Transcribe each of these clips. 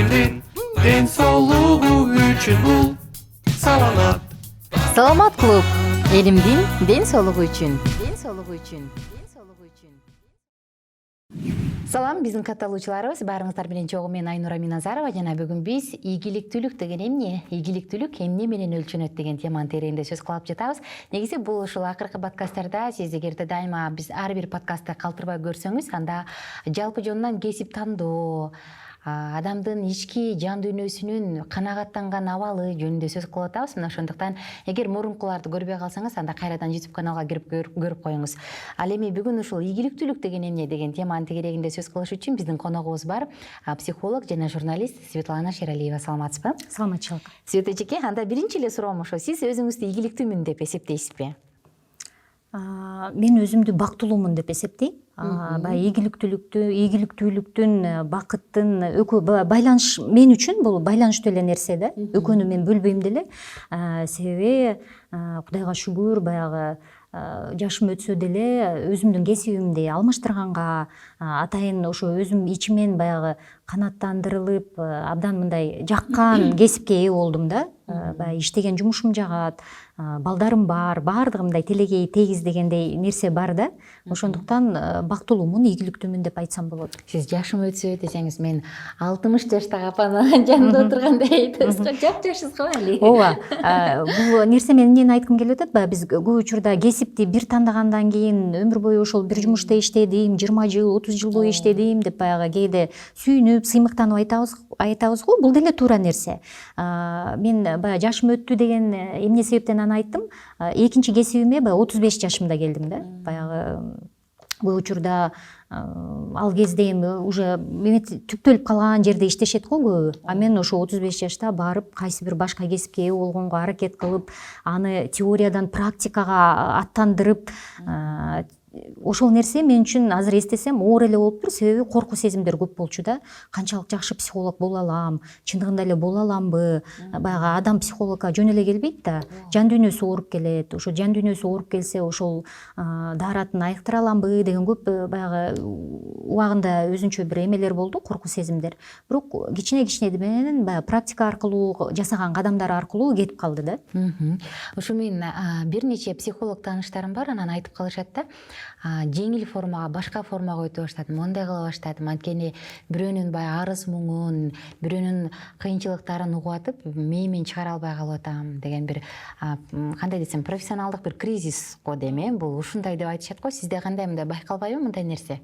элимдин ден соолугу үчүн бул саламат. Саламат клуб. Элимдин ден соолугу үчүн. Ден соолугу үчүн. Ден соолугу үчүн. Салам, биздин катталуучуларыбыз. Баарыңыздар менен чогуу мен Айнура Миназарова жана бүгүн биз ийгиликтүүлүк деген эмне? Ийгиликтүүлүк эмне менен өлчөнөт деген теманын тереңинде сөз кылып жатабыз. Негизи бул ушул акыркы подкасттарда сиз эгерде дайыма биз ар бир подкастты калтырбай көрсөңүз, анда жалпы жонунан кесип тандоо, адамдын ички жан дүйнөсүнүн канагаттанган абалы жөнүндө сөз кылып атабыз. Мына ошондуктан эгер мурункуларды көрбөй калсаңыз, анда кайрадан YouTube каналга кирип көрүп коюңуз. Ал эми бүгүн ушул ийгиликтүүлүк деген эмне деген теманын тегерегинде сөз кылыш үчүн биздин коногубуз бар. Психолог жана журналист Светлана Шералиева. Саламатсызбы? Саламатчылык. Света эжеке, анда биринчи эле суроом ошо. Сиз өзүңүздү ийгиликтүүмүн деп эсептейсизби? Мен өзүмдү бактылуумун деп эсептейм. Баягы ийгиликтүүлүктүн, бакыттын экөө байланыш мен үчүн бул байланыштуу эле нерсе да. Экөөнү мен бөлбөйм деле. Себеби Кудайга шүгүр, баягы жашым өтсө деле өзүмдүн кесибимди алмаштырганга, атайын ошо өзүм ичимен баягы канааттандырылып, абдан мындай жаккан кесипке ээ болдум да. Баягы иштеген жумушум жагат, балдарым бар, баардыгы мындай тилегей тегиз дегендей нерсе бар да. Ошондуктан бактылуумун, ийгиликтүүмүн деп айтсам болот. Сиз жашым өтсө десеңиз, мен 60 жаштагы апанын жанында отургандай айтасыз го. Жапжашсыз го али. Ооба. Бул нерсе мен эмнени айткым келип атат? Баягы биз көп учурда кесипти бир тандагандан кийин өмүр бою ошол бир жумушта иштедим, 20 жыл, 30 жыл бою иштедим деп баягы кээде сүйүнүп, сыймыктанып айтабыз го. Бул деле туура нерсе. Мен баягы жашым өттү деген эмне себептен аны айттым? Экинчи кесибиме баягы 35 жашымда келдим да. Баягы бул учурда ал кезде эми уже түптөлүп калган жерде иштешет го көбү. Мен ошо 35 жашта барып кайсы бир башка кесипке ээ болгонго аракет кылып, аны теориядан практикага аттандырып, ошол нерсе мен үчүн азыр эстесем оор эле болуптур. Себеби коркуу сезимдер көп болчу да. Канчалык жакшы психолог боло алам, чындыгында эле боло аламбы? Баягы адам психологко жөн эле келбейт да. Жан дүйнөсү ооруп келет. Ошо жан дүйнөсү ооруп келсе, ошол дааратын айыктыра аламбы деген көп баягы убагында өзүнчө бир эмелер болду, коркуу сезимдер. Бирок кичине менен баягы практика аркылуу, жасаган кадамдар аркылуу кетип калды да. Ошо мен бир нече психолог тааныштарым бар, анан айтып калышат да. Жеңил формага, башка формага өтө баштадым, мондай кыла баштадым. Анткени бирөөнүн баягы арыз муңун, бирөөнүн кыйынчылыктарын угуп мээмен чыгара албай калып атам деген бир кандай десем, профессионалдык бир кризис го дейм. Бул ушундай деп айтышат го. Сизде кандай, мындай байкалбайбы мындай нерсе?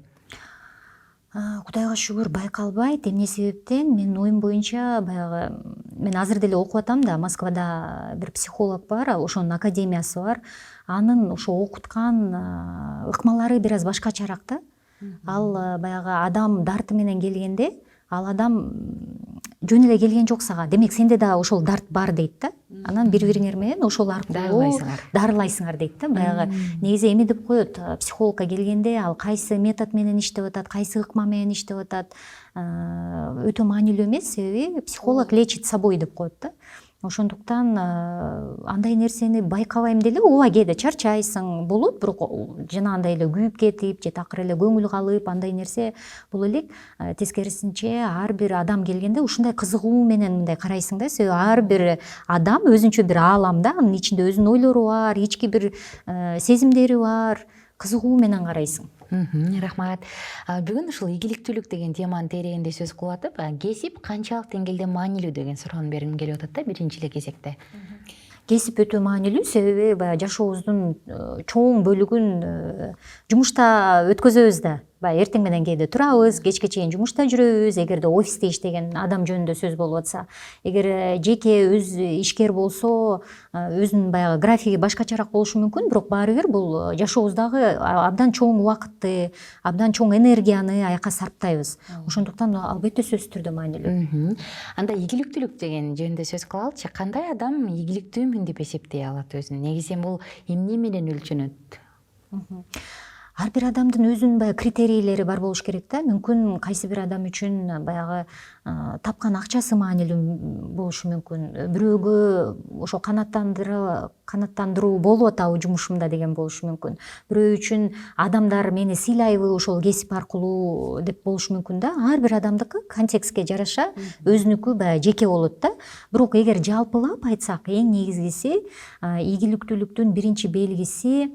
Кудайга шүгүр байкалбайт. Эмне себептен? Менин оюм боюнча баягы мен азыр деле окуп атам да. Москвада бир психолог бар, ошонун академиясы бар. Анын ошо окуткан ыкмалары бир аз башкачараак да. Ал баягы адам дарты менен келгенде, ал адам жөн эле келген жок сага. Демек сенде да ошол дарт бар дейт да. Анан бири-бириңер менен ошол аркылуу дарылайсыңар дейт да. Баягы негизи эме деп коет, психологко келгенде ал кайсы метод менен иштеп атат, кайсы ыкма менен иштеп атат, өтө маанилүү эмес. Себеби психолог лечит собой деп коет да. Ошондуктан андай нерсени байкабайм деле. Ооба, кээде чарчайсың, болот, бирок жанагындай эле күйүп кетип, же такыр эле көңүл калып, андай нерсе боло элек. Тескерисинче ар бир адам келгенде ушундай кызыгуу менен мындай карайсың да. Себеби ар бир адам өзүнчө бир аалам да, анын ичинде өзүнүн ойлору бар, ички бир сезимдери бар, кызыгуу менен карайсың. Рахмат. Бүгүн ушул ийгиликтүүлүк деген теманын тереңинде сөз кылып атып, кесип канчалык деңгээлде маанилүү деген суроону бергим келип атат да, биринчи эле кезекте. Кесип өтө маанилүү. Себеби баягы жашообуздун чоң бөлүгүн жумушта өткөзөбүз да. Баягы эртең менен кээде турабыз, кечке чейин жумушта жүрөбүз. Эгерде офисте иштеген адам жөнүндө сөз болуп атса, эгер жеке өз ишкер болсо, өзүнүн баягы графиги башкачараак болушу мүмкүн, бирок баары бир бул жашообуздагы абдан чоң убакытты, абдан чоң энергияны аяка сарптайбыз. Ошондуктан албетте сөзсүз түрдө маанилүү. Анда ийгиликтүүлүк деген жөнүндө сөз кылалычы. Кандай адам ийгиликтүүмүн деп эсептей алат өзүн? Негизи бул эмне менен өлчөнөт? ар бир адамдын өзүнүн баягы критерийлери бар болуш керек да. Мүмкүн кайсы бир адам үчүн баягы тапкан акчасы маанилүү болушу мүмкүн. Бирөөгө ошо канаттандыруу болуп атабы жумушумда деген болушу мүмкүн. Бирөө үчүн адамдар мени сыйлайбы ошол кесип аркылуу деп болушу мүмкүн да. Ар бир адамдыкы контекстке жараша өзүнүкү баягы жеке болот да. Бирок эгер жалпылап айтсак, эң негизгиси ийгиликтүүлүктүн биринчи белгиси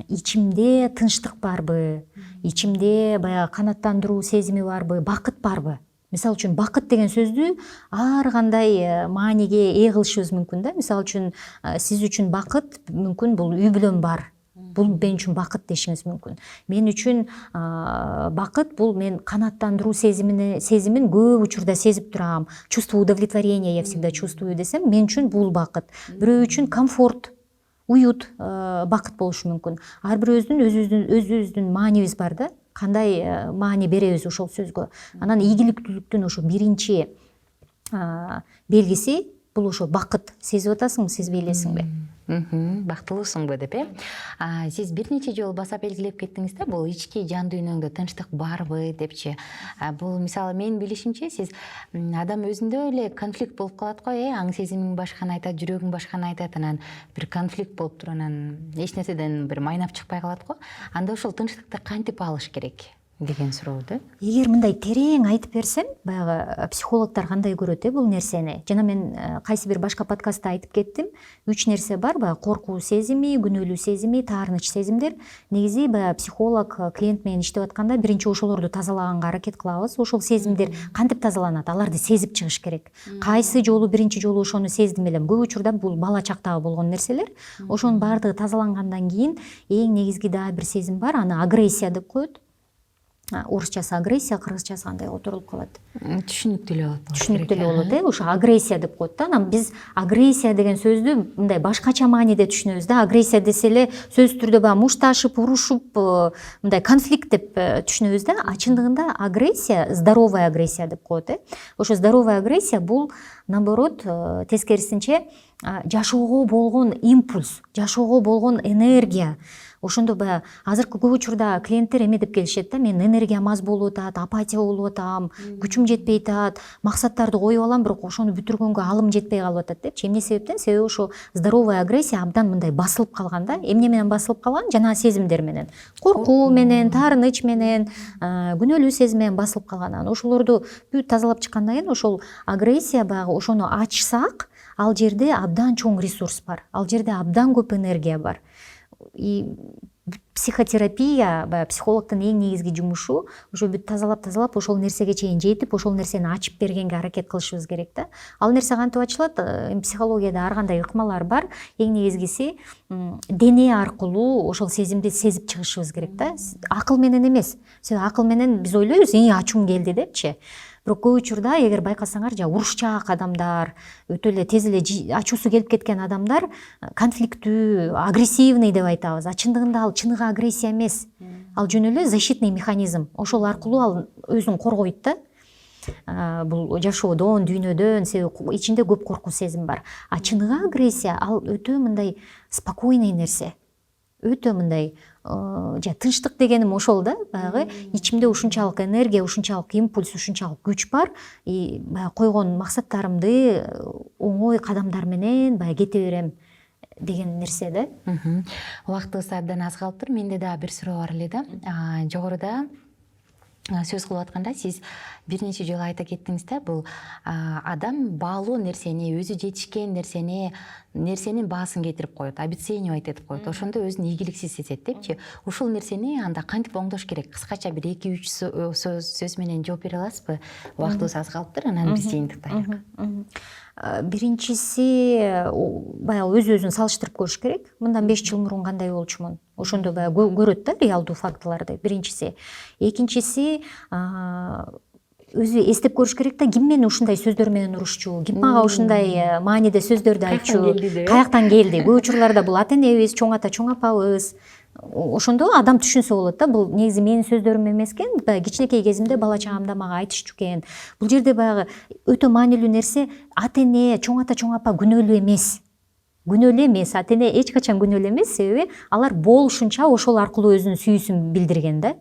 ичимде тынчтык барбы, ичимде баягы канаттандыруу сезими барбы, бакыт барбы. Мисалы үчүн бакыт деген сөздү ар кандай мааниге ээ кылышыбыз мүмкүн да. Мисалы үчүн сиз үчүн бакыт мүмкүн бул үй бүлөм бар. Бул мен үчүн бакыт дешиңиз мүмкүн. Мен үчүн бакыт бул мен канаттандыруу сезимин көп учурда сезип турам. Чувство удовлетворения я всегда чувствую десем, мен үчүн бул бакыт. Бирөө үчүн комфорт, уют бакыт болушу мүмкүн. Ар бирөөбүздүн өзүбүздүн маанибиз бар да. Кандай маани беребиз ошол сөзгө. Анан ийгиликтүүлүктүн ошо биринчи белгиси бул ошо бакыт. Сезип атасыңбы, сезбей элесиңби? Бактылуусуңбу деп сиз бир нече жолу басап белгилеп кеттиңиз да, бул ички жан дүйнөңдө тынчтык барбы депчи. Бул мисалы менин билишимче сиз адам өзүндө эле конфликт болуп калат го, аң сезимиң башканы айтат, жүрөгүң башканы айтат, анан бир конфликт болуп туруп анан эч нерседен бир майнап чыкпай калат го. Анда ошол тынчтыкты кантип алыш керек деген суроо да. Эгер мындай терең айтып берсем, баягы психологдор кандай көрөт бул нерсени? Жана мен кайсы бир башка подкастта айтып кеттим. 3 нерсе бар, баягы коркуу сезими, күнөөлүү сезими, таарыныч сезимдер. Негизи баягы психолог клиент менен иштеп атканда биринчи ошолорду тазалаганга аракет кылабыз. Ошол сезимдер кантип тазаланат? Аларды сезип чыгыш керек. Кайсы жолу биринчи жолу ошону сездим элем. Көп учурда бул бала чактагы болгон нерселер. Ошонун баардыгы тазалангандан кийин эң негизги дагы бир сезим бар, аны агрессия деп коет. Орусчасы агрессия, кыргызчасы кандай отурулуп калат? Түшүнүктүү эле болот. Түшүнүктүү эле болот, ошо агрессия деп коет да. Анан биз агрессия деген сөздү мындай башкача мааниде түшүнөбүз да. Агрессия десе эле сөзсүз түрдө баягы мушташып, урушуп, мындай конфликт деп түшүнөбүз да. Чындыгында агрессия, здоровая агрессия деп коет. Ошо здоровая агрессия бул наоборот тескерисинче жашоого болгон импульс, жашоого болгон энергия. Ошондо баягы азыркы көп учурда клиенттер эме деп келишет да, мен энергиям аз болуп атат, апатия болуп атам, күчүм жетпей атат, максаттарды коюп алам, бирок ошону бүтүргөнгө алым жетпей калып атат депчи. Эмне себептен? Себеби ошо здоровая агрессия абдан мындай басылып калган да. Эмне менен басылып калган? Жана сезимдер менен. Коркуу менен, таарыныч менен, күнөөлүү сезим менен басылып калган. Ошолорду бүт тазалап чыккандан кийин ошол агрессия баягы ошону ачсак, ал жерде абдан чоң ресурс бар. Ал жерде абдан көп энергия бар. И психотерапия, психологдун эң негизги жумушу ошо бүт тазалап ошол нерсеге чейин жетип, ошол нерсени ачып бергенге аракет кылышыбыз керек да. Ал нерсе кантип ачылат? Психологияда ар кандай ыкмалар бар. Эң негизгиси дене аркылуу ошол сезимди сезип чыгышыбыз керек да. Акыл менен эмес. Себеби акыл менен биз ойлойбуз, ачуум келди депчи. Бирок көп учурда эгер байкасаңар, урушчаак адамдар, өтө эле тез эле ачуусу келип кеткен адамдар конфликттүү, агрессивный деп айтабыз. Чындыгында ал чыныгы агрессия эмес. Ал жөн эле защитный механизм. Ошол аркылуу ал өзүн коргойт да. Бул жашоодон, дүйнөдөн, себеби ичинде көп коркуу сезим бар. Чыныгы агрессия ал өтө мындай спокойный нерсе. Өтө мындай тынчтык дегеним ошол да, баягы ичимде ушунчалык энергия, ушунчалык импульс, ушунчалык күч бар, и баягы койгон максаттарымды оңой кадамдар менен баягы кете берем деген нерсе да. Убактыбыз абдан аз калыптыр. Менде дагы бир суроо бар эле да. Жогоруда сөз кылып атканда сиз бир нече жолу айта кеттиңиз да, бул адам баалуу нерсени, өзү жетишкен нерсенин баасын кетирип коет, обесценивать этип коет. Ошондо өзүн ийгиликсиз сезет депчи. Ушул нерсени анда кантип оңдош керек? Кыскача бир 2-3 сөз менен жооп бере аласызбы? Убактыбыз аз калыптыр, анан биз жыйынтыктайлык. Биринчиси баягы өзүн салыштырып көрүш керек. Мындан 5 жыл мурун кандай болчумун? Ошондо баягы көрөт да реалдуу фактыларды. Биринчиси. Экинчиси өзү эстеп көрүш керек да, ким мени ушундай сөздөр менен урушчу, ким мага ушундай мааниде сөздөрдү айтчу, каяктан келди? Көп учурларда бул ата энебиз, чоң ата, чоң апабыз. Ошондо адам түшүнсө болот да, бул негизи менин сөздөрүм эмес экен, кичинекей кезимде бала чагамда мага айтышчу экен. Бул жерде баягы өтө маанилүү нерсе, ата эне, чоң ата, чоң апа күнөөлүү эмес. күнөөлүү эмес, ата эне эч качан күнөөлүү эмес, себеби алар болушунча ошол аркылуу өзүнүн сүйүүсүн билдирген да.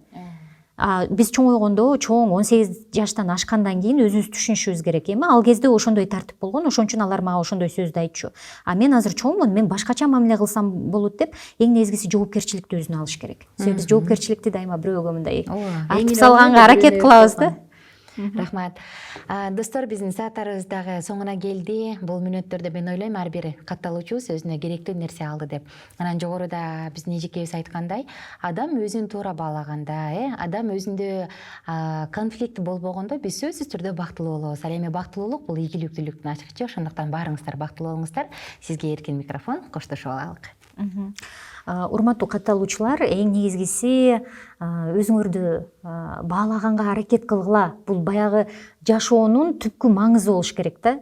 Биз чоңойгондо, чоң 18 жаштан ашкандан кийин өзүбүз түшүнүшүбүз керек. Эми ал кезде ошондой тартип болгон, ошон үчүн алар мага ошондой сөздү айтчу. Мен азыр чоңмун, мен башкача мамиле кылсам болот деп, эң негизгиси жоопкерчиликти өзүнө алыш керек. Себеби биз жоопкерчиликти дайыма бирөөгө мындай артып салганга аракет кылабыз да. Рахмат. Достор, биздин сааттарыбыз дагы соңуна келди. Бул мүнөттөрдө мен ойлойм ар бир катталуучубуз өзүнө керектүү нерсе алды деп. Анан жогоруда биздин эжекебиз айткандай, адам өзүн туура баалаганда, адам өзүндө конфликт болбогондо биз сөзсүз түрдө бактылуу болобуз. Ал эми бактылуулук бул ийгиликтүүлүктүн ачкычы. Ошондуктан баарыңыздар бактылуу болуңуздар. Сизге эркин микрофон, коштошуп алалык. Урматтуу катталуучулар, эң негизгиси өзүңөрдү баалаганга аракет кылгыла. Бул баягы жашоонун түпкү маңызы болуш керек да.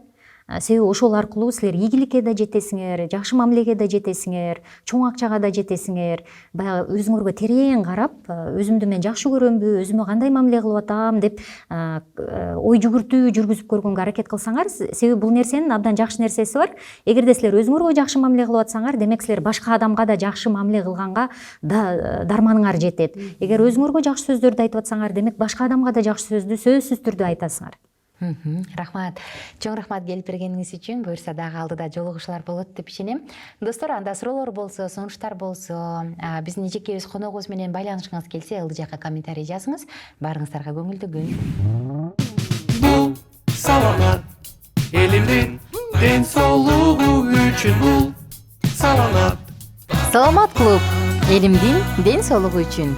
Себеби ошол аркылуу силер ийгиликке да жетесиңер, жакшы мамилеге да жетесиңер, чоң акчага да жетесиңер. Баягы өзүңөргө терең карап, өзүмдү мен жакшы көрөмбү, өзүмө кандай мамиле кылып атам деп ой жүгүртүү жүргүзүп көргөнгө аракет кылсаңар, себеби бул нерсенин абдан жакшы нерсеси бар. Эгерде силер өзүңөргө жакшы мамиле кылып атсаңар, демек силер башка адамга да жакшы мамиле кылганга да дарманыңар жетет. Эгер өзүңөргө жакшы сөздөрдү айтып атсаңар, демек башка адамга да жакшы сөздү сөзсүз түрдө айтасыңар. Рахмат. Чоң рахмат келип бергениңиз үчүн. Буюрса дагы алдыда жолугушуулар болот деп ишенем. Достор, анда суроолор болсо, сунуштар болсо, биздин эжекебиз коногубуз менен байланышыңыз келсе, ылдый жакка комментарий жазыңыз. Баарыңыздарга көңүлдүү күн. Бул саламат элимдин ден соолугу үчүн бул саламат. Саламат клуб. Элимдин ден соолугу үчүн.